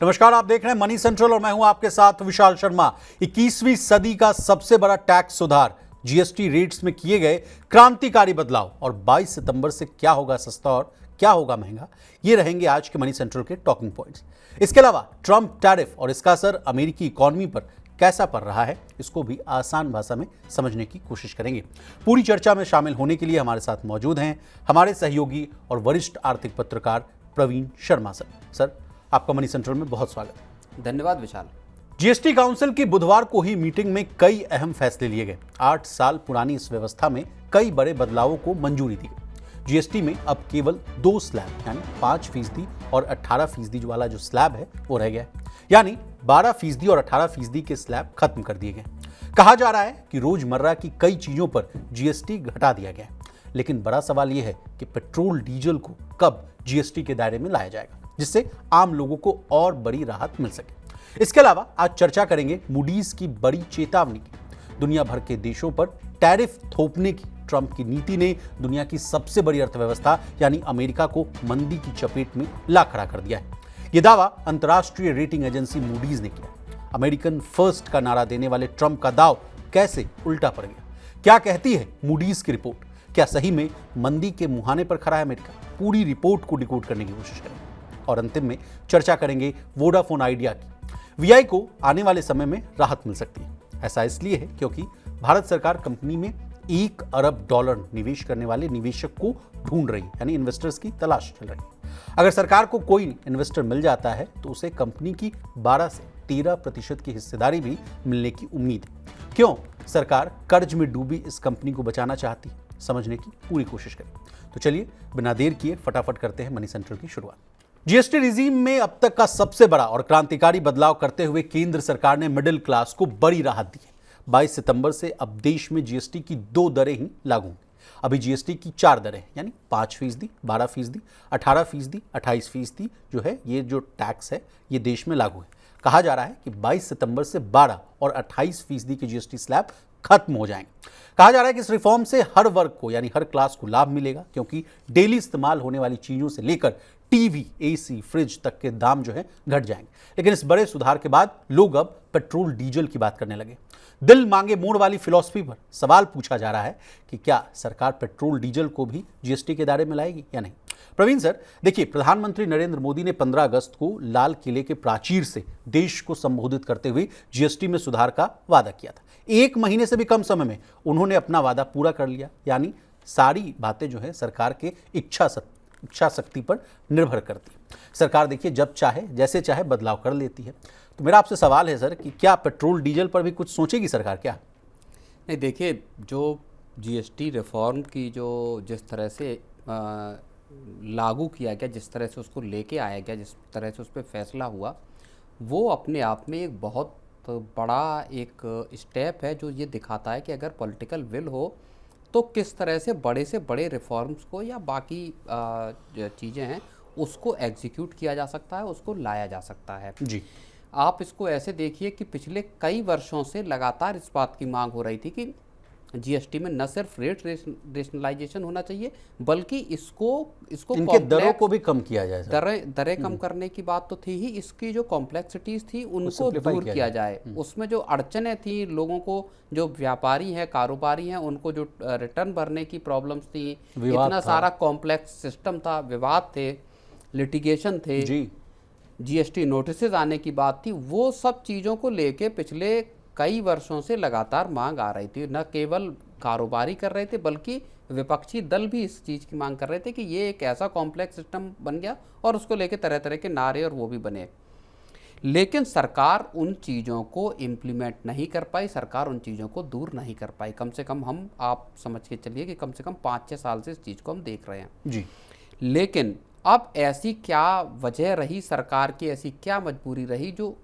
नमस्कार, आप देख रहे हैं मनी सेंट्रल और मैं हूं आपके साथ विशाल शर्मा। 21वीं सदी का सबसे बड़ा टैक्स सुधार जीएसटी रेट्स में किए गए क्रांतिकारी बदलाव और 22 सितंबर से क्या होगा सस्ता और क्या होगा महंगा, ये रहेंगे आज के मनी सेंट्रल के टॉकिंग पॉइंट्स। इसके अलावा ट्रंप टैरिफ और इसका असर अमेरिकी इकॉनमी पर कैसा पड़ रहा है, इसको भी आसान भाषा में समझने की कोशिश करेंगे। पूरी चर्चा में शामिल होने के लिए हमारे साथ मौजूद हैं हमारे सहयोगी और वरिष्ठ आर्थिक पत्रकार प्रवीण शर्मा सर, आपका मनी सेंट्रल में बहुत स्वागत। धन्यवाद विशाल। जीएसटी काउंसिल की बुधवार को ही मीटिंग में कई अहम फैसले लिए गए। 8 साल पुरानी इस व्यवस्था में कई बड़े बदलावों को मंजूरी दी गई। जीएसटी में अब केवल 2 स्लैब यानी 5% और 18% वाला जो स्लैब है वो रह गया, यानी 12% और 18% के स्लैब खत्म कर दिए गए। कहा जा रहा है कि रोजमर्रा की कई चीजों पर जीएसटी घटा दिया गया, लेकिन बड़ा सवाल यह है कि पेट्रोल डीजल को कब जीएसटी के दायरे में लाया जाएगा, जिससे आम लोगों को और बड़ी राहत मिल सके। इसके अलावा आज चर्चा करेंगे मूडीज की बड़ी चेतावनी की। दुनिया भर के देशों पर टैरिफ थोपने की ट्रंप की नीति ने दुनिया की सबसे बड़ी अर्थव्यवस्था यानी अमेरिका को मंदी की चपेट में ला खड़ा कर दिया है। यह दावा अंतर्राष्ट्रीय रेटिंग एजेंसी मूडीज ने किया। अमेरिकन फर्स्ट का नारा देने वाले ट्रंप का दाव कैसे उल्टा पड़ गया, क्या कहती है मूडीज की रिपोर्ट? क्या सही में मंदी के मुहाने पर खड़ा है अमेरिका? पूरी रिपोर्ट को डिकोड करने की कोशिश करेंगे और अंतिम में चर्चा करेंगे वोडाफोन आइडिया की। वीआई को आने वाले समय में राहत मिल सकती है। ऐसा इसलिए है क्योंकि भारत सरकार कंपनी में $1 अरब निवेश करने वाले निवेशक को ढूंढ रही है, यानी इन्वेस्टर्स की तलाश चल रही है। अगर सरकार को कोई इन्वेस्टर मिल जाता है तो उसे कंपनी की 12 से 13% की हिस्सेदारी भी मिलने की उम्मीद है। क्यों सरकार कर्ज में डूबी इस कंपनी को बचाना चाहती है, समझने की पूरी कोशिश करें। तो चलिए बिना देर किए फटाफट करते हैं मनी सेंट्रल की शुरुआत। जीएसटी रिजीम में अब तक का सबसे बड़ा और क्रांतिकारी बदलाव करते हुए केंद्र सरकार ने मिडिल क्लास को बड़ी राहत दी है। 22 सितंबर से अब देश में जीएसटी की 2 दरें ही लागू होंगी। अभी जीएसटी की 4 दरें यानी 5%, 12%, 18%, 28% जो है, ये जो टैक्स है ये देश में लागू है। कहा जा रहा है कि 22 सितंबर से 12 और 28% के जीएसटी स्लैब खत्म हो जाएंगे। कहा जा रहा है कि इस रिफॉर्म से हर वर्ग को यानी हर क्लास को लाभ मिलेगा, क्योंकि डेली इस्तेमाल होने वाली चीजों से लेकर टीवी, एसी, फ्रिज तक के दाम जो है घट जाएंगे। लेकिन इस बड़े सुधार के बाद लोग अब पेट्रोल डीजल की बात करने लगे। दिल मांगे मोड़ वाली फिलॉसफी पर सवाल पूछा जा रहा है कि क्या सरकार पेट्रोल डीजल को भी जीएसटी के दायरे में लाएगी या नहीं। प्रवीण सर, देखिए, प्रधानमंत्री नरेंद्र मोदी ने 15 अगस्त को लाल किले के प्राचीर से देश को संबोधित करते हुए जीएसटी में सुधार का वादा किया था। 1 महीने से भी कम समय में उन्होंने अपना वादा पूरा कर लिया, यानी सारी बातें जो है सरकार के इच्छा शक्ति पर निर्भर करती है। सरकार देखिए जब चाहे जैसे चाहे बदलाव कर लेती है। तो मेरा आपसे सवाल है सर कि क्या पेट्रोल डीजल पर भी कुछ सोचेगी सरकार क्या? नहीं, देखिए, जो जीएसटी रिफॉर्म की जो जिस तरह से लागू किया गया, जिस तरह से उसको लेके आया गया, जिस तरह से उस पर फैसला हुआ, वो अपने आप में एक बहुत बड़ा एक स्टेप है जो ये दिखाता है कि अगर पॉलिटिकल विल हो तो किस तरह से बड़े रिफॉर्म्स को या बाकी चीज़ें हैं उसको एग्जीक्यूट किया जा सकता है, उसको लाया जा सकता है जी। आप इसको ऐसे देखिए कि पिछले कई वर्षों से लगातार इस बात की मांग हो रही थी कि जीएसटी में न सिर्फ रेट रेशनलाइजेशन होना चाहिए, बल्कि इसको इनके दरों को भी कम किया जाए। दरें कम करने की बात तो थी ही, इसकी जो कॉम्प्लेक्सिटीज थी उनको दूर किया जाए। उसमें जो अड़चनें थी, लोगों को जो व्यापारी हैं, कारोबारी हैं, उनको जो रिटर्न भरने की प्रॉब्लम्स थी, इतना सारा कॉम्प्लेक्स सिस्टम था, विवाद थे, लिटिगेशन थे, जीएसटी नोटिस आने की बात थी, वो सब चीज़ों को लेके पिछले कई वर्षों से लगातार मांग आ रही थी। न केवल कारोबारी कर रहे थे बल्कि विपक्षी दल भी इस चीज़ की मांग कर रहे थे कि ये एक ऐसा कॉम्प्लेक्स सिस्टम बन गया और उसको लेके तरह तरह के नारे और वो भी बने। लेकिन सरकार उन चीज़ों को इम्प्लीमेंट नहीं कर पाई, सरकार उन चीज़ों को दूर नहीं कर पाई। कम से कम आप समझ के चलिए कि कम से कम 5-6 साल से इस चीज़ को हम देख रहे हैं जी। लेकिन अब ऐसी क्या वजह रही, सरकार की ऐसी क्या मजबूरी रही जो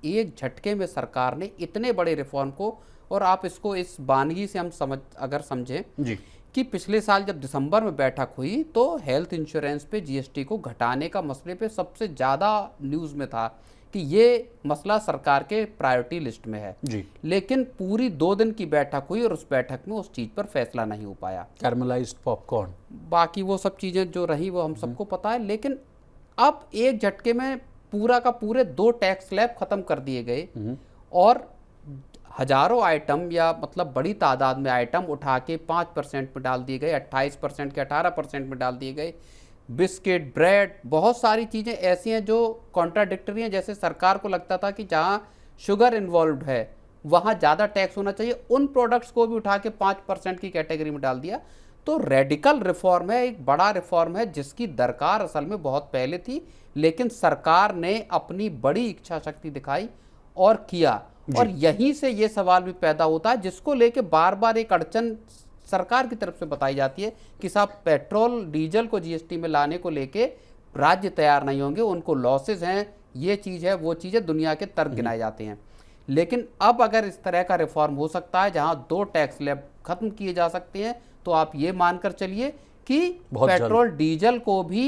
एक झटके में सरकार ने इतने बड़े रिफॉर्म को, और आप इसको इस बानगी से हम समझें जी कि पिछले साल जब दिसंबर में बैठक हुई तो हेल्थ इंश्योरेंस पे जीएसटी को घटाने का मसले पे सबसे ज़्यादा न्यूज़ में था कि ये मसला सरकार के प्रायोरिटी लिस्ट में है जी। लेकिन पूरी 2 दिन की बैठक हुई और उस बैठक में उस चीज़ पर फैसला नहीं हो पाया। कैरमलाइज्ड पॉपकॉर्न, बाकी वो सब चीज़ें जो रही वो हम सबको पता है। लेकिन अब एक झटके में पूरा का पूरे 2 टैक्स स्लैब खत्म कर दिए गए और हजारों आइटम या मतलब बड़ी तादाद में आइटम उठा के 5% में डाल दिए गए, 28% के 18% में डाल दिए गए। बिस्किट, ब्रेड, बहुत सारी चीज़ें ऐसी हैं जो कॉन्ट्राडिक्टरी हैं। जैसे सरकार को लगता था कि जहाँ शुगर इन्वॉल्व है वहाँ ज़्यादा टैक्स होना चाहिए, उन प्रोडक्ट्स को भी उठा के 5% की कैटेगरी में डाल दिया। तो रेडिकल रिफॉर्म है, एक बड़ा रिफॉर्म है जिसकी दरकार असल में बहुत पहले थी, लेकिन सरकार ने अपनी बड़ी इच्छा शक्ति दिखाई और किया। और यहीं से ये सवाल भी पैदा होता है जिसको लेके बार बार एक अड़चन सरकार की तरफ से बताई जाती है कि साहब पेट्रोल डीजल को जीएसटी में लाने को लेके राज्य तैयार नहीं होंगे, उनको लॉसेज हैं, ये चीज़ है, वो चीज़ है, दुनिया के तर्क गिनाए जाते हैं। लेकिन अब अगर इस तरह का रिफॉर्म हो सकता है जहां 2 टैक्स स्लैब खत्म किए जा सकते हैं, तो आप ये मानकर चलिए कि पेट्रोल डीजल को भी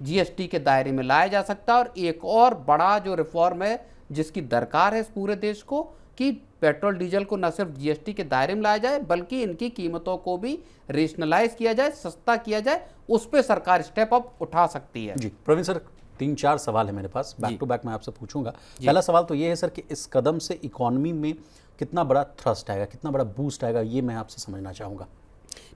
जीएसटी के दायरे में लाया जा सकता है। और एक और बड़ा जो रिफॉर्म है जिसकी दरकार है इस पूरे देश को कि पेट्रोल डीजल को न सिर्फ जीएसटी के दायरे में लाया जाए बल्कि इनकी कीमतों को भी रेशनलाइज किया जाए, सस्ता किया जाए, उस पर सरकार स्टेप अप उठा सकती है। जी प्रवीण सर, 3-4 सवाल है मेरे पास, बैक टू बैक मैं आपसे पूछूंगा। पहला सवाल तो ये है सर कि इस कदम से इकोनॉमी में कितना बड़ा थ्रस्ट आएगा, कितना बड़ा बूस्ट आएगा, ये मैं आपसे समझना चाहूँगा।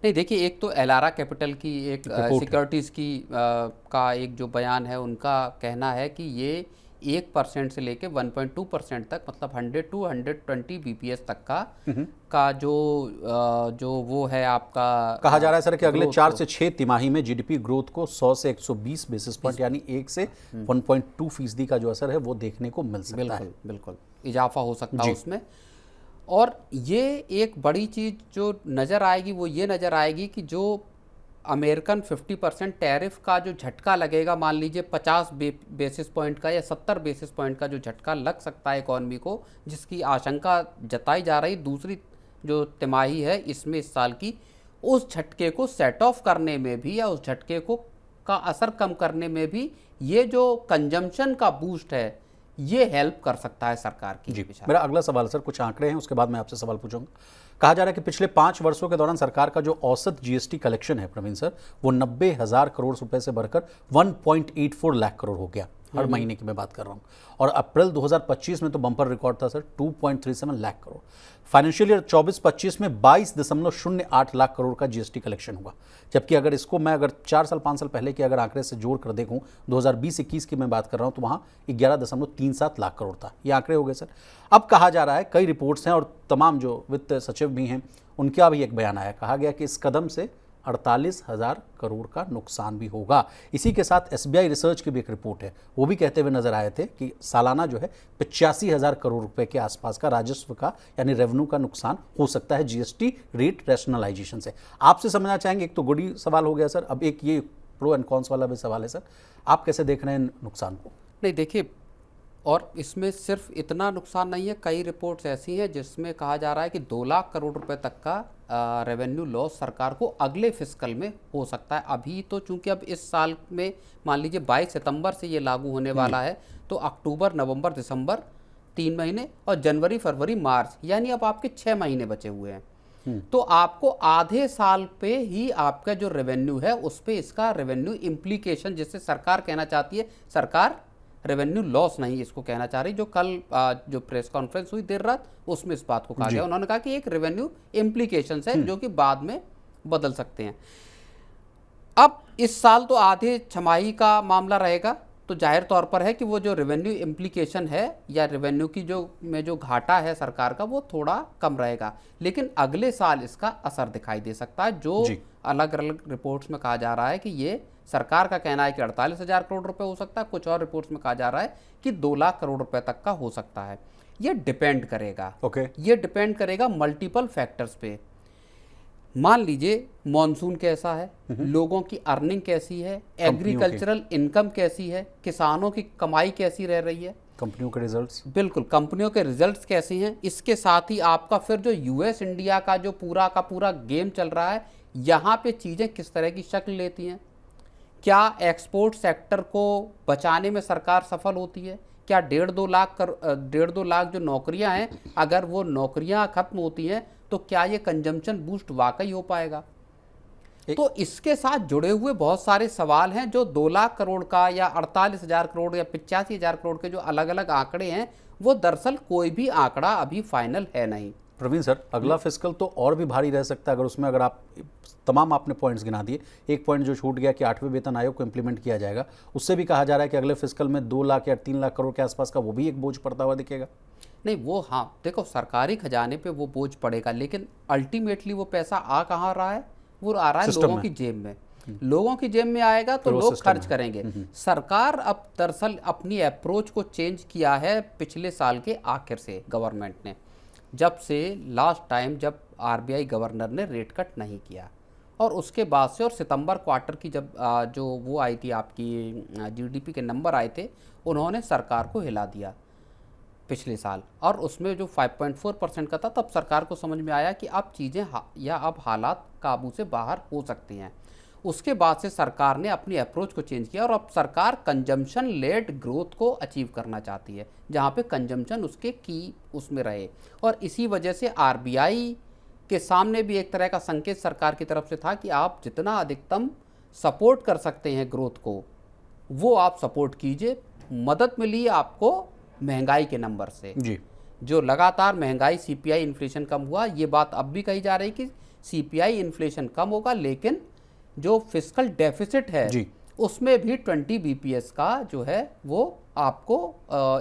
नहीं देखिए, एक तो एलारा कैपिटल की एक सिक्योरिटीज़ की का एक जो बयान है, उनका कहना है कि ये 1% से लेके 1.2% तक, मतलब 100 to 120 BPS तक का जो वो है आपका, कहा जा रहा है सर कि अगले 4 से 6 तिमाही में जीडीपी ग्रोथ को 100 से 120 बेसिस पॉइंट यानी 1 से 1.2% का जो असर है वो देखने को मिल सकता है। बिल्कुल इजाफा हो सकता है उसमें। और ये एक बड़ी चीज़ जो नज़र आएगी वो ये नज़र आएगी कि जो अमेरिकन 50% टैरिफ का जो झटका लगेगा, मान लीजिए 50 बेसिस पॉइंट का या 70 बेसिस पॉइंट का जो झटका लग सकता है इकॉनमी को, जिसकी आशंका जताई जा रही दूसरी जो तिमाही है इसमें इस साल की, उस झटके को सेट ऑफ करने में भी या उस झटके को का असर कम करने में भी ये जो कंजम्पशन का बूस्ट है ये हेल्प कर सकता है सरकार की। जी मेरा अगला सवाल सर, कुछ आंकड़े हैं उसके बाद मैं आपसे सवाल पूछूंगा। कहा जा रहा है कि पिछले 5 वर्षों के दौरान सरकार का जो औसत जीएसटी कलेक्शन है प्रवीण सर, वो 90,000 करोड़ रुपए से बढ़कर 1.84 लाख करोड़ हो गया हर महीने की मैं बात कर रहा हूँ। और अप्रैल 2025 में तो बम्पर रिकॉर्ड था sir 2.37 lakh crore. Financial year 24-25 में 22.08 लाख करोड़ का जीएसटी कलेक्शन हुआ। जबकि अगर इसको मैं 4 साल 5 साल पहले के अगर आंकड़े से जोड़ कर देखूं, 2020-21 की मैं बात कर रहा हूं, तो वहां 11.37 लाख करोड़ था। ये आंकड़े हो गए सर। अब कहा जा रहा है, कई रिपोर्ट्स हैं और तमाम जो वित्त सचिव भी हैं उनका भी एक बयान आया, कहा गया कि इस कदम से 48,000 करोड़ का नुकसान भी होगा। इसी के साथ एसबीआई रिसर्च की भी एक रिपोर्ट है, वो भी कहते हुए नजर आए थे कि सालाना जो है 85,000 करोड़ रुपए के आसपास का राजस्व का यानी रेवेन्यू का नुकसान हो सकता है जीएसटी रेट रैशनलाइजेशन से। आपसे समझना चाहेंगे, एक तो गुडी सवाल हो गया सर, अब एक ये प्रो एंड कॉन्स वाला भी सवाल है सर, आप कैसे देख रहे हैं नुकसान को? नहीं देखिए, और इसमें सिर्फ इतना नुकसान नहीं है, कई रिपोर्ट्स ऐसी हैं जिसमें कहा जा रहा है कि 2 लाख करोड़ रुपए तक का रेवेन्यू लॉस सरकार को अगले फिस्कल में हो सकता है। अभी तो चूंकि अब इस साल में मान लीजिए 22 सितंबर से ये लागू होने वाला है, तो अक्टूबर, नवंबर, दिसंबर 3 महीने और जनवरी, फरवरी, मार्च, यानी अब आपके 6 महीने बचे हुए हैं। तो आपको आधे साल पे ही आपका जो रेवेन्यू है उस पे इसका रेवेन्यू इम्प्लीकेशन, जिससे सरकार कहना चाहती है, सरकार रेवेन्यू लॉस नहीं इसको कहना चाह रही, जो कल जो प्रेस कॉन्फ्रेंस हुई देर रात उसमें इस बात को कहा गया। उन्होंने कहा कि एक रेवेन्यू इम्प्लीकेशंस है जो कि बाद में बदल सकते हैं। अब इस साल तो आधे छमाही का मामला रहेगा, तो जाहिर तौर पर है कि वो जो रेवेन्यू इम्प्लीकेशन है या रेवेन्यू की जो घाटा है सरकार का वो थोड़ा कम रहेगा, लेकिन अगले साल इसका असर दिखाई दे सकता है। जो अलग अलग रिपोर्ट्स में कहा जा रहा है कि ये सरकार का कहना है कि 48,000 करोड़ रुपए हो सकता है, कुछ और रिपोर्ट्स में कहा जा रहा है कि 2 लाख करोड़ रुपए तक का हो सकता है। ये डिपेंड करेगा ये डिपेंड करेगा मल्टीपल फैक्टर्स पे। मान लीजिए मॉनसून कैसा है, लोगों की अर्निंग कैसी है, एग्रीकल्चरल इनकम कैसी है, किसानों की कमाई कैसी रह रही है, कंपनियों के रिजल्ट्स, बिल्कुल कंपनियों के रिजल्ट्स कैसे हैं, इसके साथ ही आपका फिर जो यूएस इंडिया का जो पूरा का पूरा गेम चल रहा है, यहाँ पे चीज़ें किस तरह की शक्ल लेती हैं। क्या एक्सपोर्ट सेक्टर को बचाने में सरकार सफल होती है? क्या 1.5 लाख जो नौकरियां हैं, अगर वो नौकरियां खत्म होती हैं तो क्या ये कंजम्पशन बूस्ट वाकई हो पाएगा? तो इसके साथ जुड़े हुए बहुत सारे सवाल हैं। जो 2 लाख करोड़ का या 48,000 करोड़ या 85,000 करोड़ के जो अलग अलग आंकड़े हैं, वो दरअसल कोई भी आंकड़ा अभी फाइनल है नहीं। प्रवीण सर, अगला फिस्कल तो और भी भारी रह सकता है अगर उसमें, अगर आप तमाम आपने पॉइंट्स गिना दिए, एक पॉइंट जो छूट गया कि 8वें वेतन आयोग को इंप्लीमेंट किया जाएगा, उससे भी कहा जा रहा है कि अगले फिस्कल में 2 लाख या 3 लाख करोड़ के आसपास का वो भी एक बोझ पड़ता हुआ दिखेगा। नहीं, वो हाँ देखो, सरकारी खजाने पे वो बोझ पड़ेगा, लेकिन अल्टीमेटली वो पैसा आ कहाँ रहा है? वो आ रहा है लोगों की जेब में। लोगों की जेब में आएगा तो लोग खर्च करेंगे। सरकार अब दरअसल अपनी अप्रोच को चेंज किया है पिछले साल के आखिर से। गवर्नमेंट ने जब से लास्ट टाइम जब आरबीआई गवर्नर ने रेट कट नहीं किया, और उसके बाद से, और सितंबर क्वार्टर की जब जो वो आई थी आपकी जीडीपी के नंबर आए थे, उन्होंने सरकार को हिला दिया पिछले साल। और उसमें जो 5.4% का था, तब सरकार को समझ में आया कि अब चीज़ें या अब हालात काबू से बाहर हो सकती हैं। उसके बाद से सरकार ने अपनी अप्रोच को चेंज किया, और अब सरकार कंजम्पशन लेड ग्रोथ को अचीव करना चाहती है, जहाँ पे कंजम्पशन उसके की उसमें रहे। और इसी वजह से आरबीआई के सामने भी एक तरह का संकेत सरकार की तरफ से था कि आप जितना अधिकतम सपोर्ट कर सकते हैं ग्रोथ को, वो आप सपोर्ट कीजिए। मदद मिली आपको महंगाई के नंबर से जी, जो लगातार महंगाई, सीपीआई इन्फ्लेशन कम हुआ। ये बात अब भी कही जा रही कि सीपीआई इन्फ्लेशन कम होगा, लेकिन जो फिस्कल डेफिसिट है जी, उसमें भी 20 बीपीएस का जो है वो आपको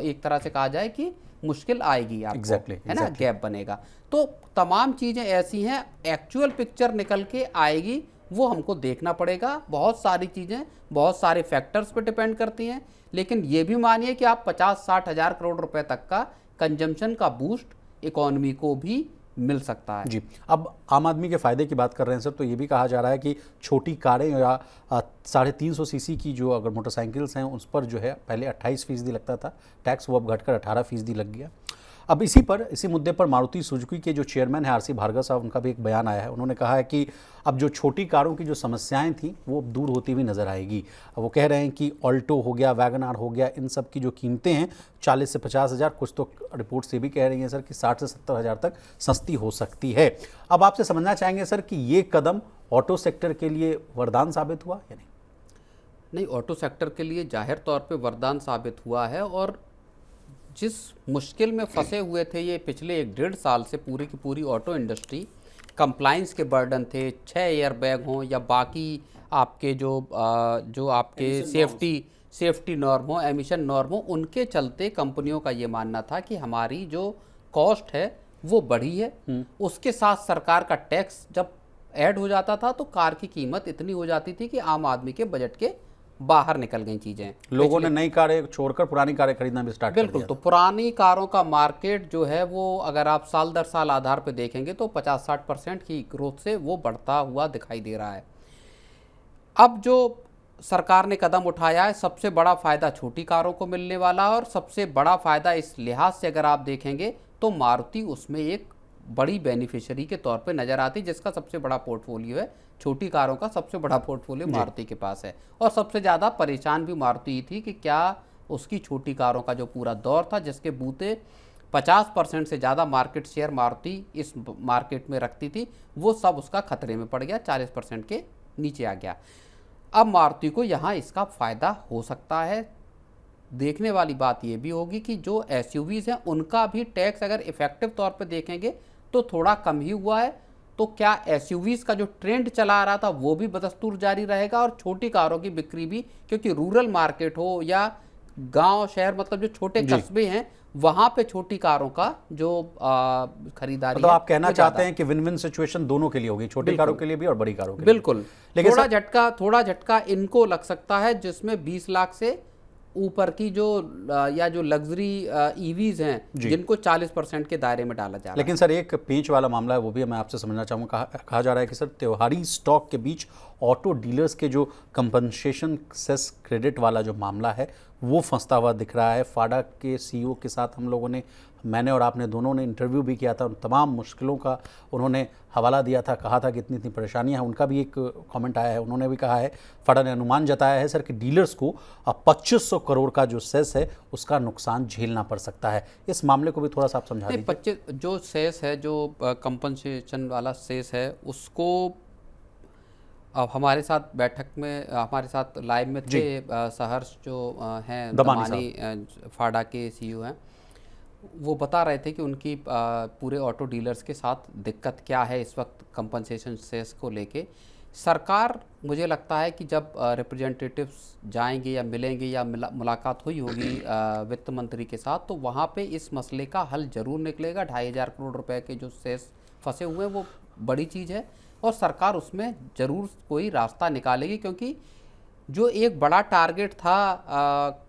एक तरह से कहा जाए कि मुश्किल आएगी आपको, है ना, गैप बनेगा। तो तमाम चीज़ें ऐसी हैं, एक्चुअल पिक्चर निकल के आएगी वो हमको देखना पड़ेगा। बहुत सारी चीज़ें बहुत सारे फैक्टर्स पे डिपेंड करती हैं, लेकिन ये भी मानिए कि आप 50-60 हज़ार करोड़ रुपए तक का कंजम्पशन का बूस्ट इकोनॉमी को भी मिल सकता है। जी। अब आम आदमी के फ़ायदे की बात कर रहे हैं सर, तो ये भी कहा जा रहा है कि छोटी कारें या 350 सीसी की जो अगर मोटरसाइकिल्स हैं उस पर जो है पहले 28% लगता था टैक्स, वो अब घटकर 18% लग गया। अब इसी मुद्दे पर मारुति सुजुकी के जो चेयरमैन है आरसी भार्गव साहब, उनका भी एक बयान आया है। उन्होंने कहा है कि अब जो छोटी कारों की जो समस्याएं थी वो दूर होती हुई नजर आएगी। वो कह रहे हैं कि ऑल्टो हो गया, वैगन आर हो गया, इन सब की जो कीमतें हैं 40 से 50 हज़ार, कुछ तो रिपोर्ट से भी कह रही हैं सर कि 60 से 70 हज़ार तक सस्ती हो सकती है। अब आपसे समझना चाहेंगे सर कि ये कदम ऑटो सेक्टर के लिए वरदान साबित हुआ या नहीं? नहीं, ऑटो सेक्टर के लिए जाहिर तौर पर वरदान साबित हुआ है। और जिस मुश्किल में फंसे हुए थे ये पिछले 1-1.5 साल से पूरी की पूरी ऑटो इंडस्ट्री, कंप्लाइंस के बर्डन थे, 6 एयरबैग हों या बाकी आपके जो आपके सेफ्टी नॉर्म हो, एमिशन नॉर्म हो, उनके चलते कंपनियों का ये मानना था कि हमारी जो कॉस्ट है वो बढ़ी है। उसके साथ सरकार का टैक्स जब ऐड हो जाता था तो कार की कीमत इतनी हो जाती थी कि आम आदमी के बजट के बाहर निकल गई चीज़ें। लोगों ने नई कारें छोड़कर पुरानी कारें खरीदना भी स्टार्ट कर दिया। बिल्कुल। तो पुरानी कारों का मार्केट जो है वो अगर आप साल दर साल आधार पे देखेंगे तो 50-60% की ग्रोथ से वो बढ़ता हुआ दिखाई दे रहा है। अब जो सरकार ने कदम उठाया है, सबसे बड़ा फ़ायदा छोटी कारों को मिलने वाला है, और सबसे बड़ा फ़ायदा इस लिहाज से अगर आप देखेंगे तो मारुति उसमें एक बड़ी बेनिफिशियरी के तौर पे नज़र आती, जिसका सबसे बड़ा पोर्टफोलियो है। छोटी कारों का सबसे बड़ा पोर्टफोलियो मारुति के पास है, और सबसे ज़्यादा परेशान भी मारुति ही थी कि क्या उसकी छोटी कारों का जो पूरा दौर था, जिसके बूते 50% से ज़्यादा मार्केट शेयर मारुति इस मार्केट में रखती थी, वो सब उसका खतरे में पड़ गया, 40% के नीचे आ गया। अब मारुति को यहाँ इसका फ़ायदा हो सकता है। देखने वाली बात ये भी होगी कि जो एसयूवीज़ हैं उनका भी टैक्स अगर इफेक्टिव तौर पे देखेंगे तो थोड़ा कम ही हुआ है। तो क्या एसयूवीज़ का जो ट्रेंड चला आ रहा था वो भी बदस्तूर जारी रहेगा, और छोटी कारों की बिक्री भी, क्योंकि रूरल मार्केट हो या गांव शहर, मतलब जो छोटे कस्बे हैं वहाँ पे छोटी कारों का जो खरीदारी तो आप कहना चाहते हैं कि विन विन सिचुएशन दोनों के लिए होगी, छोटी कारों के लिए भी और बड़ी कारों के लिए। बिल्कुल। लेकिन थोड़ा झटका इनको लग सकता है, जिसमें 20 लाख से ऊपर की जो लग्जरी ईवीज हैं जिनको 40% के दायरे में डाला जा रहा है। लेकिन सर एक पेंच वाला मामला है, वो भी मैं आपसे समझना चाहूँगा। कहा जा रहा है कि सर त्योहारी स्टॉक के बीच ऑटो डीलर्स के जो कंपनसेशन सेस क्रेडिट वाला जो मामला है वो फंसता हुआ दिख रहा है। फाडा के सीईओ के साथ हम लोगों ने, मैंने और आपने दोनों ने इंटरव्यू भी किया था, उन तमाम मुश्किलों का उन्होंने हवाला दिया था, कहा था कि इतनी इतनी परेशानियां हैं। उनका भी एक कमेंट आया है, उन्होंने भी कहा है, फाडा ने अनुमान जताया है सर कि डीलर्स को 2500 करोड़ का जो सेस है उसका नुकसान झेलना पड़ सकता है। इस मामले को भी थोड़ा सा आप समझा दीजिए। 25 जो सेस है, जो कंपनसेशन वाला सेस है, उसको अब हमारे साथ बैठक में हमारे साथ लाइव में थे सहर्ष जो हैं दमानी फाडा के सीईओ हैं। वो बता रहे थे कि उनकी पूरे ऑटो डीलर्स के साथ दिक्कत क्या है इस वक्त कंपनसेशन सेस को लेके। सरकार, मुझे लगता है कि जब रिप्रेजेंटेटिव्स जाएंगे या मिलेंगे या मुलाकात हुई होगी वित्त मंत्री के साथ, तो वहाँ पे इस मसले का हल जरूर निकलेगा। 2,500 करोड़ रुपए के जो सेस फंसे हुए हैं वो बड़ी चीज़ है और सरकार उसमें ज़रूर कोई रास्ता निकालेगी, क्योंकि जो एक बड़ा टारगेट था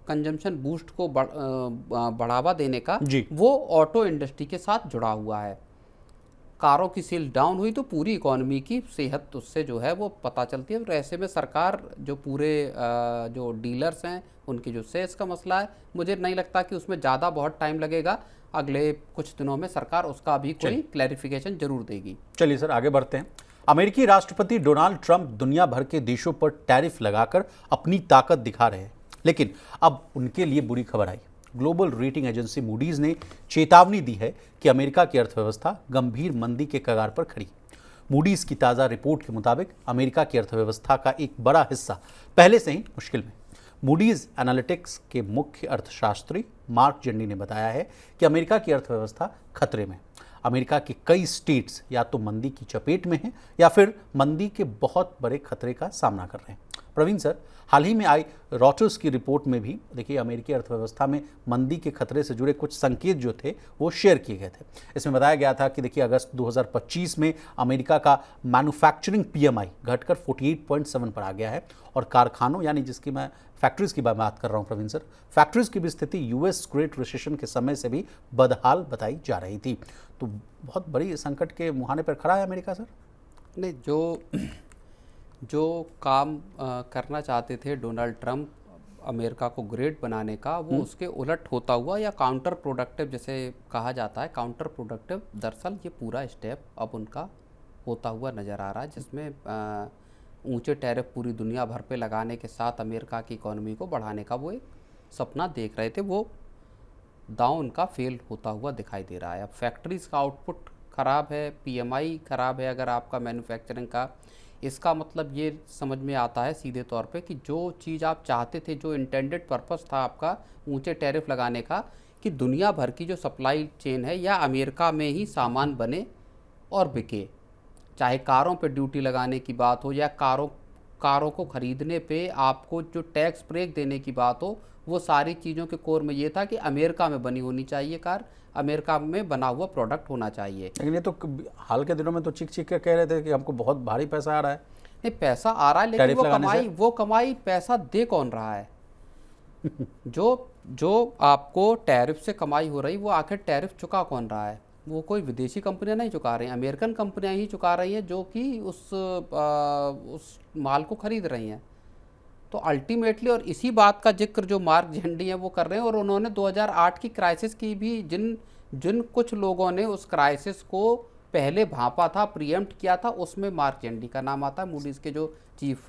कंजम्पशन बूस्ट को बढ़ावा देने का, वो ऑटो इंडस्ट्री के साथ जुड़ा हुआ है। कारों की सेल डाउन हुई तो पूरी इकोनॉमी की सेहत उससे जो है वो पता चलती है। और ऐसे में सरकार जो पूरे जो डीलर्स हैं उनकी जो सेल्स का मसला है, मुझे नहीं लगता कि उसमें ज़्यादा बहुत टाइम लगेगा। अगले कुछ दिनों में सरकार उसका भी कोई क्लैरिफिकेशन जरूर देगी। चलिए सर, आगे बढ़ते हैं। अमेरिकी राष्ट्रपति डोनाल्ड ट्रंप दुनिया भर के देशों पर टैरिफ लगाकर अपनी ताकत दिखा रहे हैं, लेकिन अब उनके लिए बुरी खबर आई। ग्लोबल रेटिंग एजेंसी मूडीज ने चेतावनी दी है कि अमेरिका की अर्थव्यवस्था गंभीर मंदी के कगार पर खड़ी। मूडीज की ताज़ा रिपोर्ट के मुताबिक अमेरिका की अर्थव्यवस्था का एक बड़ा हिस्सा पहले से ही मुश्किल में। मूडीज एनालिटिक्स के मुख्य अर्थशास्त्री मार्क जेंडी ने बताया है कि अमेरिका की अर्थव्यवस्था खतरे में। अमेरिका के कई स्टेट्स या तो मंदी की चपेट में हैं या फिर मंदी के बहुत बड़े खतरे का सामना कर रहे हैं। प्रवीण सर, हाल ही में आई रॉयटर्स की रिपोर्ट में भी देखिए अमेरिकी अर्थव्यवस्था में मंदी के खतरे से जुड़े कुछ संकेत जो थे वो शेयर किए गए थे। इसमें बताया गया था कि देखिए अगस्त 2025 में अमेरिका का मैन्युफैक्चरिंग PMI घटकर 48.7 पर आ गया है और कारखानों यानी जिसकी मैं फैक्ट्रीज की बात कर रहा हूँ प्रवीण सर, फैक्ट्रीज की भी स्थिति US ग्रेट रिसेशन के समय से भी बदहाल बताई जा रही थी। तो बहुत बड़ी संकट के मुहाने पर खड़ा है अमेरिका सर। नहीं, जो काम करना चाहते थे डोनाल्ड ट्रंप अमेरिका को ग्रेट बनाने का, वो उसके उलट होता हुआ या काउंटर प्रोडक्टिव जैसे कहा जाता है, काउंटर प्रोडक्टिव दरअसल ये पूरा स्टेप अब उनका होता हुआ नज़र आ रहा है, जिसमें ऊंचे टैरिफ पूरी दुनिया भर पे लगाने के साथ अमेरिका की इकोनॉमी को बढ़ाने का वो एक सपना देख रहे थे, वो दांव उनका फेल होता हुआ दिखाई दे रहा है। अब फैक्ट्रीज़ का आउटपुट ख़राब है, PMI ख़राब है अगर आपका मैन्युफैक्चरिंग का, इसका मतलब ये समझ में आता है सीधे तौर पे कि जो चीज़ आप चाहते थे, जो इंटेंडेड पर्पस था आपका ऊंचे टैरिफ लगाने का, कि दुनिया भर की जो सप्लाई चेन है या अमेरिका में ही सामान बने और बिके, चाहे कारों पे ड्यूटी लगाने की बात हो या कारों को ख़रीदने पे आपको जो टैक्स ब्रेक देने की बात हो, वो सारी चीज़ों के कोर में ये था कि अमेरिका में बनी होनी चाहिए कार, अमेरिका में बना हुआ प्रोडक्ट होना चाहिए। लेकिन ये तो हाल के दिनों में तो चीख चीख के कह रहे थे कि हमको बहुत भारी पैसा आ रहा है। नहीं, पैसा आ रहा है, लेकिन वो कमाई पैसा दे कौन रहा है? जो आपको टैरिफ से कमाई हो रही, वो आखिर टैरिफ चुका कौन रहा है? वो कोई विदेशी कंपनियां नहीं चुका रही हैं, अमेरिकन कंपनियां ही चुका रही हैं, जो कि उस माल को खरीद रही हैं। तो अल्टीमेटली, और इसी बात का जिक्र जो मार्क जेंडी हैं वो कर रहे हैं, और उन्होंने 2008 की क्राइसिस की भी, जिन कुछ लोगों ने उस क्राइसिस को पहले भांपा था, प्रीएम्प्ट किया था, उसमें मार्क जेंडी का नाम आता है, मूडीज के जो चीफ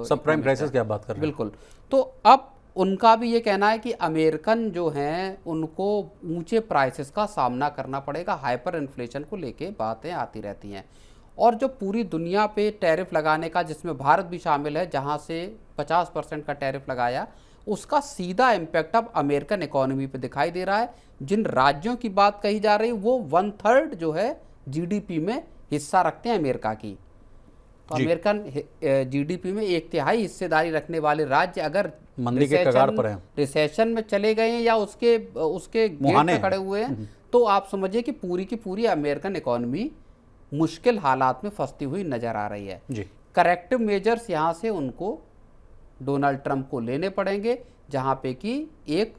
सब प्राइम क्राइसिस की आप बात कर रहे हैं। बिल्कुल। तो अब उनका भी ये कहना है कि अमेरिकन जो हैं उनको ऊंचे प्राइसेस का सामना करना पड़ेगा, हाइपर इन्फ्लेशन को लेके बातें आती रहती हैं। और जो पूरी दुनिया पे टैरिफ लगाने का, जिसमें भारत भी शामिल है, जहां से 50% का टैरिफ लगाया, उसका सीधा इम्पैक्ट अब अमेरिकन इकोनॉमी पे दिखाई दे रहा है। जिन राज्यों की बात कही जा रही है वो 1/3 जो है GDP में हिस्सा रखते हैं अमेरिका की। तो अमेरिकन GDP में 1/3 हिस्सेदारी रखने वाले राज्य अगर मंदी के कगार पर हैं, रिसेशन में चले गए हैं या उसके गेट पे खड़े हुए हैं, तो आप समझिए कि पूरी की पूरी अमेरिकन इकोनॉमी मुश्किल हालात में फंसती हुई नजर आ रही है जी। करेक्टिव मेजर्स यहाँ से उनको डोनाल्ड ट्रंप को लेने पड़ेंगे, जहाँ पे कि एक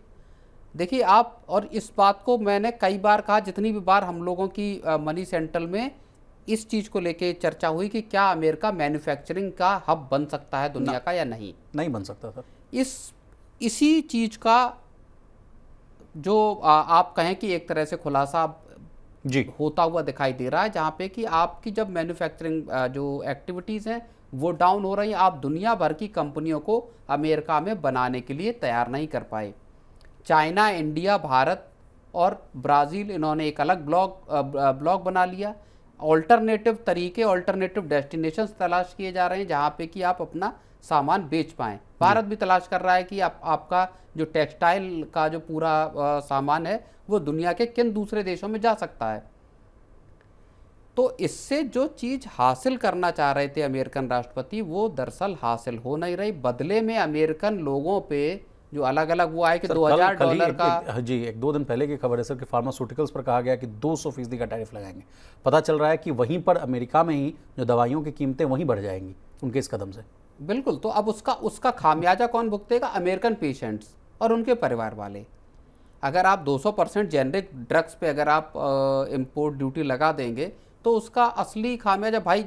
देखिए आप, और इस बात को मैंने कई बार कहा, जितनी भी बार हम लोगों की मनी सेंट्रल में इस चीज़ को लेके चर्चा हुई कि क्या अमेरिका मैन्युफैक्चरिंग का हब बन सकता है दुनिया का या नहीं बन सकता सर। इसी चीज़ का जो आप कहें कि एक तरह से खुलासा जी होता हुआ दिखाई दे रहा है, जहाँ पे कि आपकी जब मैन्युफैक्चरिंग जो एक्टिविटीज़ हैं वो डाउन हो रही हैं, आप दुनिया भर की कंपनियों को अमेरिका में बनाने के लिए तैयार नहीं कर पाए। चाइना, इंडिया, भारत और ब्राज़ील, इन्होंने एक अलग ब्लॉक बना लिया। ऑल्टरनेटिव तरीके, ऑल्टरनेटिव डेस्टिनेशंस तलाश किए जा रहे हैं जहाँ पे कि आप अपना सामान बेच पाएँ। भारत भी तलाश कर रहा है कि आपका जो टेक्सटाइल का जो पूरा सामान है वो दुनिया के किन दूसरे देशों में जा सकता है। तो इससे जो चीज़ हासिल करना चाह रहे थे अमेरिकन राष्ट्रपति, वो दरअसल हासिल हो नहीं रही। बदले में अमेरिकन लोगों पे जो अलग अलग वो आए कि $2000 का, जी, 1-2 दिन पहले की खबर है सर कि फार्मास्यूटिकल्स पर कहा गया कि 200% का टैरिफ लगाएंगे। पता चल रहा है कि वहीं पर अमेरिका में ही जो दवाइयों की कीमतें वहीं बढ़ जाएंगी उनके इस कदम से। बिल्कुल। तो अब उसका खामियाजा कौन भुगतेगा? अमेरिकन पेशेंट्स और उनके परिवार वाले। अगर आप 200% जेनरिक ड्रग्स पे अगर आप इम्पोर्ट ड्यूटी लगा देंगे तो उसका असली खामियाजा भाई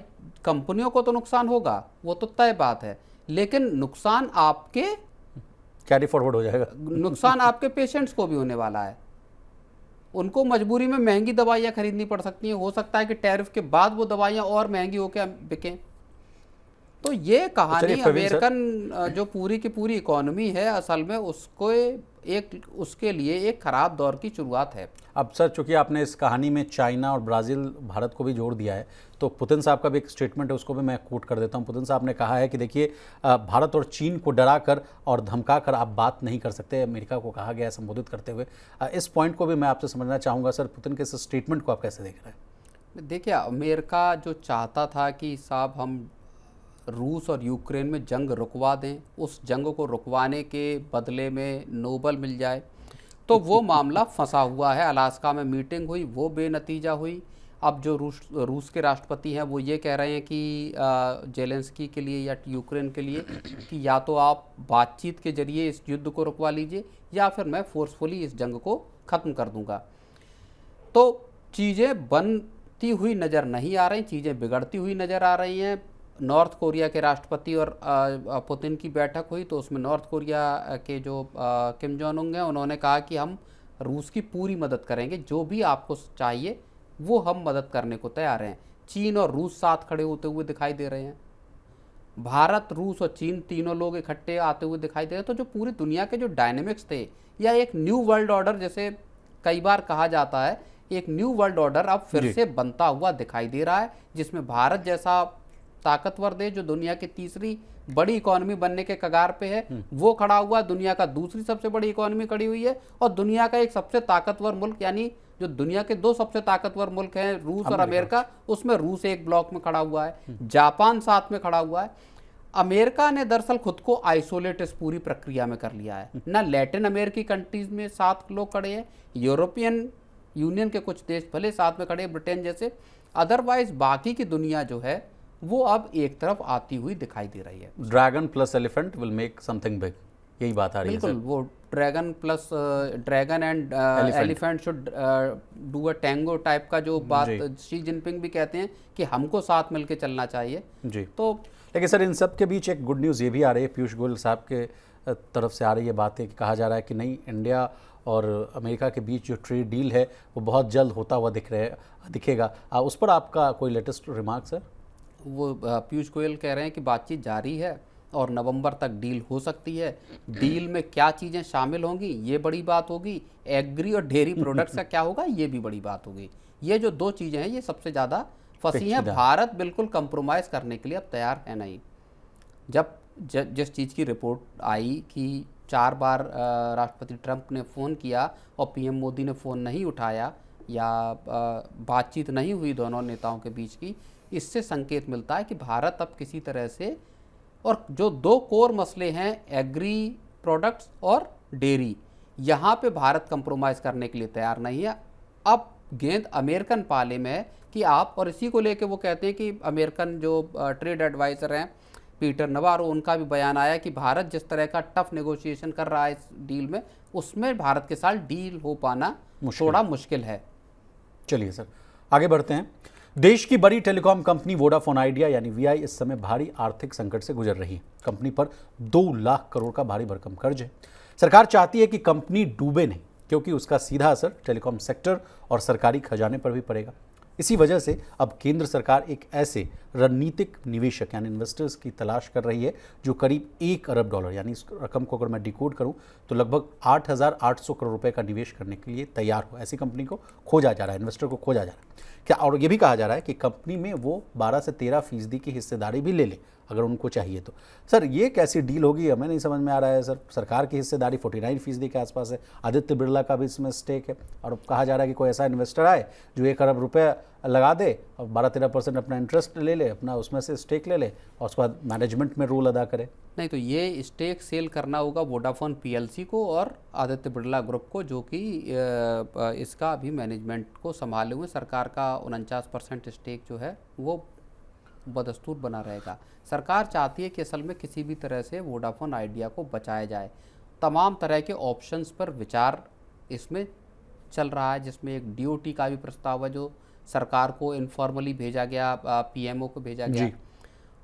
कंपनियों को तो नुकसान होगा, वो तो तय बात है, लेकिन नुकसान आपके कैरी फॉरवर्ड हो जाएगा। नुकसान आपके पेशेंट्स को भी होने वाला है। उनको मजबूरी में महंगी दवाइयाँ खरीदनी पड़ सकती हैं। हो सकता है कि टैरिफ के बाद वो दवाइयाँ और महंगी होकर बिकें। तो ये कहानी अमेरिकन जो पूरी की पूरी इकोनॉमी है असल में उसके लिए एक खराब दौर की शुरुआत है। अब सर, चूंकि आपने इस कहानी में चाइना और ब्राज़ील, भारत को भी जोड़ दिया है, तो पुतिन साहब का भी एक स्टेटमेंट है, उसको भी मैं कोट कर देता हूं। पुतिन साहब ने कहा है कि देखिए, भारत और चीन को डरा कर और धमका कर आप बात नहीं कर सकते, अमेरिका को कहा गया है संबोधित करते हुए। इस पॉइंट को भी मैं आपसे समझना चाहूँगा सर, पुतिन के इस स्टेटमेंट को आप कैसे देख रहे हैं? देखिए, अमेरिका जो चाहता था कि साहब हम रूस और यूक्रेन में जंग रुकवा दें, उस जंग को रुकवाने के बदले में नोबल मिल जाए, तो वो मामला फंसा हुआ है। अलास्का में मीटिंग हुई, वो बेनतीजा हुई। अब जो रूस के राष्ट्रपति हैं वो ये कह रहे हैं कि जेलेंस्की के लिए या यूक्रेन के लिए कि या तो आप बातचीत के जरिए इस युद्ध को रुकवा लीजिए या फिर मैं फोर्सफुली इस जंग को ख़त्म कर दूंगा। तो चीज़ें बनती हुई नज़र नहीं आ रही, चीज़ें बिगड़ती हुई नज़र आ रही हैं। नॉर्थ कोरिया के राष्ट्रपति और पुतिन की बैठक हुई, तो उसमें नॉर्थ कोरिया के जो किम जोंग उन हैं, उन्होंने कहा कि हम रूस की पूरी मदद करेंगे, जो भी आपको चाहिए वो हम मदद करने को तैयार हैं। चीन और रूस साथ खड़े होते हुए दिखाई दे रहे हैं। भारत, रूस और चीन तीनों लोग इकट्ठे आते हुए दिखाई दे रहे हैं। तो जो पूरी दुनिया के जो डायनेमिक्स थे, या एक न्यू वर्ल्ड ऑर्डर जैसे कई बार कहा जाता है, एक न्यू वर्ल्ड ऑर्डर अब फिर से बनता हुआ दिखाई दे रहा है, जिसमें भारत जैसा ताकतवर देश जो दुनिया की तीसरी बड़ी इकोनॉमी बनने के कगार पे है, वो खड़ा हुआ, दुनिया का दूसरी सबसे बड़ी इकोनॉमी खड़ी हुई है, और दुनिया का एक सबसे ताकतवर मुल्क, यानी जो दुनिया के दो सबसे ताकतवर मुल्क हैं रूस और अमेरिका, उसमें रूस एक ब्लॉक में खड़ा हुआ है, जापान साथ में खड़ा हुआ है। अमेरिका ने दरअसल खुद को आइसोलेट इस पूरी प्रक्रिया में कर लिया है। ना लैटिन अमेरिकी कंट्रीज में 7 लोग खड़े हैं, यूरोपियन यूनियन के कुछ देश भले साथ में खड़े, ब्रिटेन जैसे, अदरवाइज बाकी की दुनिया जो है वो अब एक तरफ आती हुई दिखाई दे रही है। Dragon plus elephant will make something big, यही बात आ रही है। बिल्कुल, वो dragon and elephant should do a tango type का जो बात शी जिनपिंग भी कहते हैं कि हमको साथ मिलके चलना चाहिए जी। तो लेकिन सर, इन सब के बीच एक गुड न्यूज़ ये भी आ रही है, पीयूष गोयल साहब के तरफ से आ रही है बात है कि कहा जा रहा है कि नहीं, इंडिया और अमेरिका के बीच जो ट्रेड डील है वो बहुत जल्द होता हुआ दिखेगा। उस पर आपका कोई लेटेस्ट रिमार्क्स है? वो पीयूष गोयल कह रहे हैं कि बातचीत जारी है और नवंबर तक डील हो सकती है। डील में क्या चीज़ें शामिल होंगी ये बड़ी बात होगी, एग्री और डेयरी प्रोडक्ट्स का क्या होगा ये भी बड़ी बात होगी। ये जो 2 चीज़ें हैं ये सबसे ज़्यादा फंसी हैं। भारत बिल्कुल कंप्रोमाइज़ करने के लिए अब तैयार है नहीं। जिस चीज़ की रिपोर्ट आई कि 4 बार राष्ट्रपति ट्रंप ने फ़ोन किया और पीएम मोदी ने फ़ोन नहीं उठाया या बातचीत नहीं हुई दोनों नेताओं के बीच की, इससे संकेत मिलता है कि भारत अब किसी तरह से, और जो 2 कोर मसले हैं एग्री प्रोडक्ट्स और डेयरी, यहाँ पे भारत कंप्रोमाइज़ करने के लिए तैयार नहीं है। अब गेंद अमेरिकन पाले में है कि आप, और इसी को लेके वो कहते हैं कि अमेरिकन जो ट्रेड एडवाइज़र हैं पीटर नवारो, उनका भी बयान आया कि भारत जिस तरह का टफ नेगोशिएशन कर रहा है इस डील में, उसमें भारत के साथ डील हो पाना थोड़ा मुश्किल है। चलिए सर, आगे बढ़ते हैं। देश की बड़ी टेलीकॉम कंपनी वोडाफोन आइडिया यानी वीआई इस समय भारी आर्थिक संकट से गुजर रही है। कंपनी पर 2 लाख करोड़ का भारी भरकम कर्ज है। सरकार चाहती है कि कंपनी डूबे नहीं, क्योंकि उसका सीधा असर टेलीकॉम सेक्टर और सरकारी खजाने पर भी पड़ेगा। इसी वजह से अब केंद्र सरकार एक ऐसे रणनीतिक निवेशक यानी इन्वेस्टर्स की तलाश कर रही है जो करीब $1 अरब, यानी इस रकम को अगर मैं डिकोड करूं तो लगभग 8,800 करोड़ रुपए का निवेश करने के लिए तैयार हो। ऐसी कंपनी को खोजा जा रहा है, इन्वेस्टर को खोजा जा रहा है। क्या, और ये भी कहा जा रहा है कि कंपनी में वो 12 से 13% की हिस्सेदारी भी ले ले अगर उनको चाहिए तो। सर ये कैसी डील होगी, हमें नहीं समझ में आ रहा है सर। सरकार की हिस्सेदारी 49% के आसपास है, आदित्य बिरला का भी इसमें स्टेक है, और कहा जा रहा है कि कोई ऐसा इन्वेस्टर आए जो 1 अरब रुपये लगा दे और 12-13% अपना इंटरेस्ट ले ले, अपना उसमें से स्टेक ले ले, और उसके बाद मैनेजमेंट में रोल अदा करे। नहीं, तो ये स्टेक सेल करना होगा वोडाफोन पीएलसी को और आदित्य बिरला ग्रुप को, जो कि इसका अभी मैनेजमेंट को संभाले हुए। सरकार का 49% स्टेक जो है वो बदस्तूर बना रहेगा। सरकार चाहती है कि असल में किसी भी तरह से वोडाफोन आइडिया को बचाया जाए। तमाम तरह के ऑप्शंस पर विचार इसमें चल रहा है, जिसमें एक डीओटी का भी प्रस्ताव है जो सरकार को इनफॉर्मली भेजा गया, पीएमओ को भेजा गया,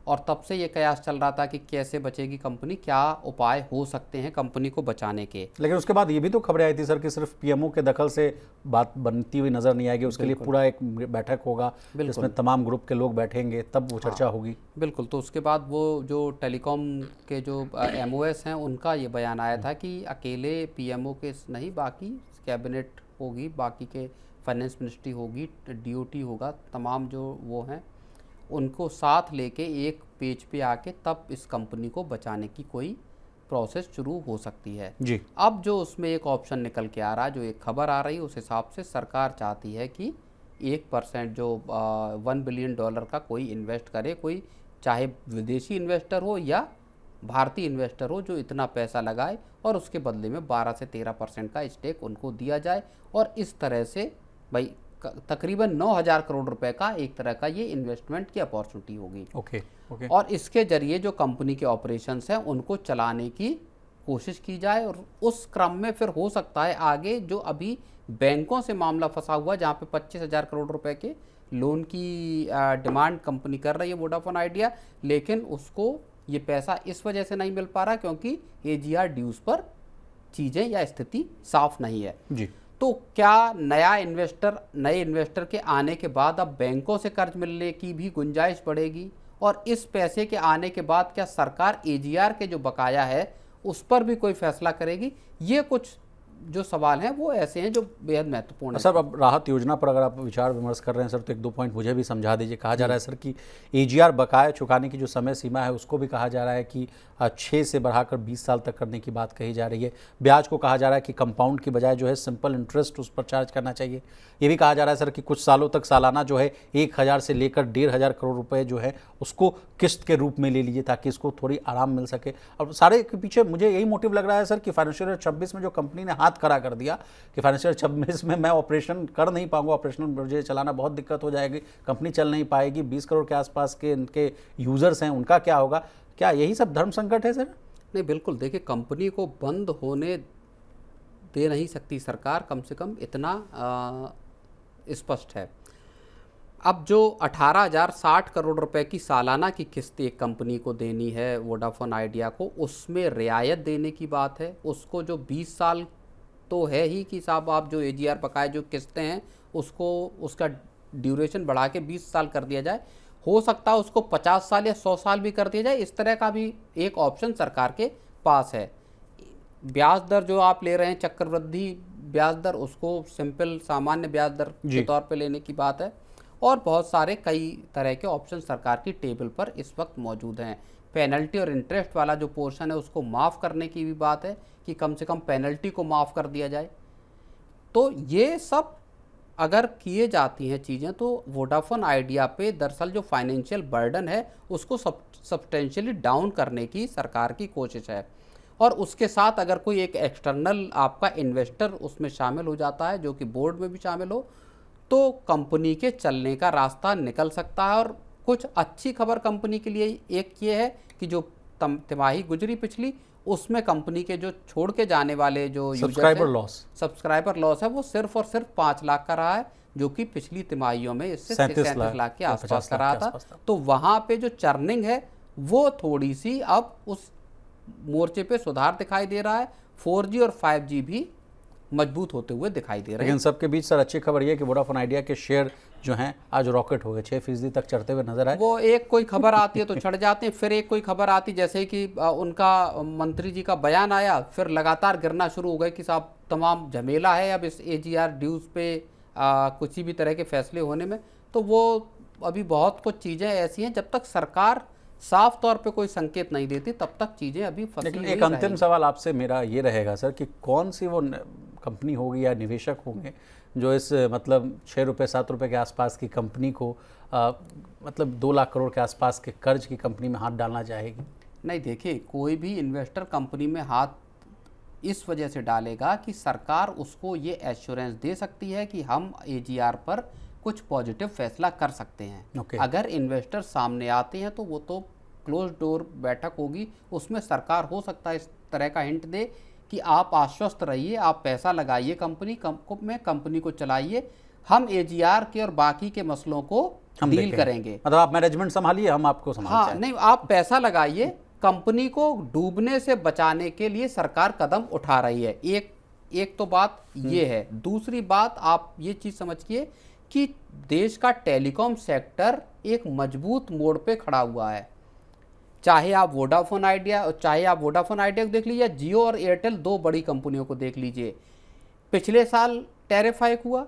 और तब से ये कयास चल रहा था कि कैसे बचेगी कंपनी, क्या उपाय हो सकते हैं कंपनी को बचाने के। लेकिन उसके बाद ये भी तो खबरें आई थी सर कि सिर्फ पीएमओ के दखल से बात बनती हुई नजर नहीं आएगी, उसके लिए पूरा एक बैठक होगा जिसमें तमाम ग्रुप के लोग बैठेंगे, तब वो चर्चा होगी। बिल्कुल। तो उसके बाद वो जो टेलीकॉम के जो एमओएस हैं उनका ये बयान आया था कि अकेले पीएमओ के नहीं, बाकी कैबिनेट होगी, बाकी के फाइनेंस मिनिस्ट्री होगी, डीओटी होगा, तमाम जो वो हैं उनको साथ लेके एक पेज पे आके तब इस कंपनी को बचाने की कोई प्रोसेस शुरू हो सकती है जी। अब जो उसमें एक ऑप्शन निकल के आ रहा है, जो एक खबर आ रही है, उस हिसाब से सरकार चाहती है कि 1% जो $1 बिलियन का कोई इन्वेस्ट करे, कोई चाहे विदेशी इन्वेस्टर हो या भारतीय इन्वेस्टर हो, जो इतना पैसा लगाए और उसके बदले में 12 से 13% का स्टेक उनको दिया जाए, और इस तरह से भाई तकरीबन 9,000 करोड़ रुपए का एक तरह का ये इन्वेस्टमेंट की अपॉर्चुनिटी होगी। ओके। और इसके जरिए जो कंपनी के ऑपरेशंस हैं उनको चलाने की कोशिश की जाए, और उस क्रम में फिर हो सकता है आगे जो अभी बैंकों से मामला फंसा हुआ, जहाँ पे 25,000 करोड़ रुपए के लोन की डिमांड कंपनी कर रही है वोडाफोन आइडिया, लेकिन उसको ये पैसा इस वजह से नहीं मिल पा रहा क्योंकि एजीआर ड्यूज पर चीज़ें या स्थिति साफ नहीं है जी। तो क्या नए इन्वेस्टर के आने के बाद अब बैंकों से कर्ज मिलने की भी गुंजाइश बढ़ेगी, और इस पैसे के आने के बाद क्या सरकार एजीआर के जो बकाया है उस पर भी कोई फैसला करेगी? ये कुछ जो सवाल हैं वो ऐसे हैं जो बेहद महत्वपूर्ण है। सर अब राहत योजना पर अगर आप विचार विमर्श कर रहे हैं सर, तो 1-2 पॉइंट मुझे भी समझा दीजिए। कहा जा रहा है सर कि एजीआर बकाया चुकाने की जो समय सीमा है उसको भी कहा जा रहा है कि 6 से बढ़ाकर 20 साल तक करने की बात कही जा रही है। ब्याज को कहा जा रहा है कि कंपाउंड की बजाय जो है सिंपल इंटरेस्ट उस पर चार्ज करना चाहिए। ये भी कहा जा रहा है सर कि कुछ सालों तक सालाना जो है 1,000 से लेकर 1,500 करोड़ रुपए जो है उसको किस्त के रूप में ले लीजिए ताकि इसको थोड़ी आराम मिल सके। और सारे के पीछे मुझे यही मोटिव लग रहा है सर कि फाइनेंशियल ईयर 26 में जो कंपनी ने हाथ खड़ा कर दिया कि फाइनेंशियल 26 में मैं ऑपरेशन कर नहीं पाऊंगा, ऑपरेशनल मुझे चलाना बहुत दिक्कत हो जाएगी, कंपनी चल नहीं पाएगी, 20 करोड़ के आसपास के इनके यूजर्स हैं उनका क्या होगा? क्या यही सब धर्म संकट है सर? नहीं, बिल्कुल। देखिए, कंपनी को बंद होने दे नहीं सकती सरकार, कम से कम इतना स्पष्ट है। अब जो 18,060 करोड़ रुपए की सालाना की किस्त एक कंपनी को देनी है वोडाफोन आइडिया को, उसमें रियायत देने की बात है। उसको जो 20 साल तो है ही कि साहब आप जो एजीआर बकाए जो किस्तें हैं उसको उसका ड्यूरेशन बढ़ा के 20 साल कर दिया जाए, हो सकता है उसको 50 साल या 100 साल भी कर दिया जाए। इस तरह का भी एक ऑप्शन सरकार के पास है। ब्याज दर जो आप ले रहे हैं चक्रवृद्धि ब्याज दर, उसको सिंपल सामान्य ब्याज दर के तौर पे लेने की बात है, और बहुत सारे कई तरह के ऑप्शन सरकार की टेबल पर इस वक्त मौजूद हैं। पेनल्टी और इंटरेस्ट वाला जो पोर्शन है उसको माफ़ करने की भी बात है कि कम से कम पेनल्टी को माफ़ कर दिया जाए। तो ये सब अगर किए जाती हैं चीज़ें तो वोडाफोन आइडिया पे दरअसल जो फाइनेंशियल बर्डन है उसको सब्सटेंशियली डाउन करने की सरकार की कोशिश है। और उसके साथ अगर कोई एक एक्सटर्नल आपका इन्वेस्टर उसमें शामिल हो जाता है, जो कि बोर्ड में भी शामिल हो, तो कंपनी के चलने का रास्ता निकल सकता है। और कुछ अच्छी खबर कंपनी के लिए एक ये है कि जो तिमाही गुजरी पिछली, उसमें कंपनी के जो छोड़ के जाने वाले जो सब्सक्राइबर लॉस है वो सिर्फ और सिर्फ 5 लाख का रहा है, जो कि पिछली तिमाहियों में इससे 37 लाख के आसपास का रहा था। तो वहाँ पे जो चर्निंग है वो थोड़ी सी अब उस मोर्चे पे सुधार दिखाई दे रहा है। 4G और 5G भी मजबूत होते हुए दिखाई दे रहे हैं। लेकिन सबके बीच सर अच्छी खबर ये कि वोडाफोन आइडिया के शेयर जो हैं आज रॉकेट हो गए, 6% तक चढ़ते हुए नजर आए। वो एक कोई खबर आती है तो चढ़ जाते हैं, फिर एक कोई खबर आती जैसे कि उनका मंत्री जी का बयान आया, फिर लगातार गिरना शुरू हो गए कि साहब तमाम झमेला है अब इस एजीआर ड्यूज पे कुछ भी तरह के फैसले होने में। तो वो अभी बहुत कुछ चीज़ें ऐसी हैं, जब तक सरकार साफ तौर पे कोई संकेत नहीं देती तब तक चीज़ें अभी फंसी लेकिन हुई एक अंतिम रहेंगी। सवाल आपसे मेरा ये रहेगा सर कि कौन सी वो कंपनी होगी या निवेशक होंगे जो इस मतलब 6 रुपये 7 रुपये के आसपास की कंपनी को मतलब 2 लाख करोड़ के आसपास के कर्ज की कंपनी में हाथ डालना चाहेगी? नहीं, देखिए, कोई भी इन्वेस्टर कंपनी में हाथ इस वजह से डालेगा कि सरकार उसको ये एश्योरेंस दे सकती है कि हम एजीआर पर कुछ पॉजिटिव फैसला कर सकते हैं। Okay. अगर इन्वेस्टर सामने आते हैं तो वो तो क्लोज डोर बैठक होगी, उसमें सरकार हो सकता है इस तरह का हिंट दे कि आप आश्वस्त रहिए, आप पैसा लगाइए में कंपनी को चलाइए, हम एजीआर के और बाकी के मसलों को डील करेंगे। मतलब आप मैनेजमेंट संभालिए, हम आपको संभालते हैं। हाँ, नहीं, आप पैसा लगाइए, कंपनी को डूबने से बचाने के लिए सरकार कदम उठा रही है। एक तो बात ये है। दूसरी बात, आप ये चीज़ समझिए कि देश का टेलीकॉम सेक्टर एक मजबूत मोड़ पे खड़ा हुआ है। चाहे आप वोडाफोन आइडिया को देख लीजिए, जियो और एयरटेल, 2 बड़ी कंपनियों को देख लीजिए। पिछले साल टैरिफ हाइक हुआ,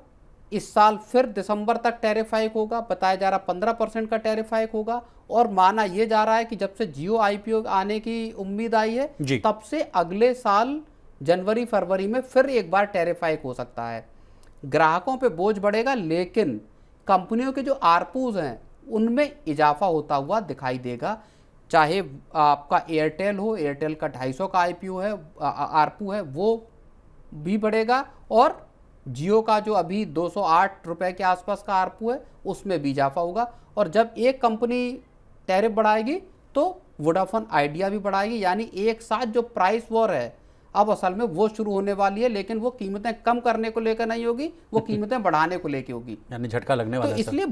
इस साल फिर दिसंबर तक टैरिफ हाइक होगा, बताया जा रहा 15% का टैरिफ हाइक होगा, और माना यह जा रहा है कि जब से जियो आईपीओ आने की उम्मीद आई है तब से अगले साल जनवरी फरवरी में फिर एक बार टैरिफ हाइक हो सकता है। ग्राहकों पे बोझ बढ़ेगा, लेकिन कंपनियों के जो आरपूज हैं उनमें इजाफा होता हुआ दिखाई देगा। चाहे आपका एयरटेल हो, एयरटेल का 250 का आईपीओ है, आरपू है, वो भी बढ़ेगा, और जियो का जो अभी 208 रुपए के आसपास का आरपू है उसमें भी इजाफा होगा। और जब एक कंपनी टैरिफ बढ़ाएगी तो वोडाफोन आइडिया भी बढ़ाएगी, यानी एक साथ जो प्राइस वॉर है अब असल में वो शुरू होने वाली है, लेकिन वो कीमतें कम करने को लेकर नहीं होगी, वो कीमतें बढ़ाने को लेकर होगी, यानी झटका लगने वाला तो है। इसलिए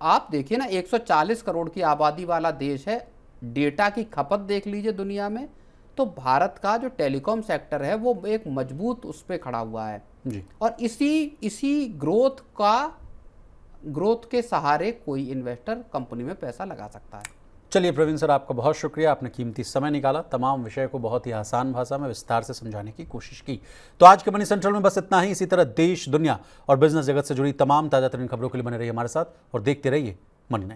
आप देखिए ना, 140 करोड़ की आबादी वाला देश है, डेटा की खपत देख लीजिए दुनिया में, तो भारत का जो टेलीकॉम सेक्टर है वो एक मजबूत उस पर खड़ा हुआ है जी। और इसी ग्रोथ के सहारे कोई इन्वेस्टर कंपनी में पैसा लगा सकता है। चलिए प्रवीण सर, आपका बहुत शुक्रिया, आपने कीमती समय निकाला, तमाम विषय को बहुत ही आसान भाषा में विस्तार से समझाने की कोशिश की। तो आज के मनी सेंट्रल में बस इतना ही। इसी तरह देश, दुनिया और बिजनेस जगत से जुड़ी तमाम ताज़ा तरीन खबरों के लिए बने रहिए हमारे साथ और देखते रहिए मनी 9।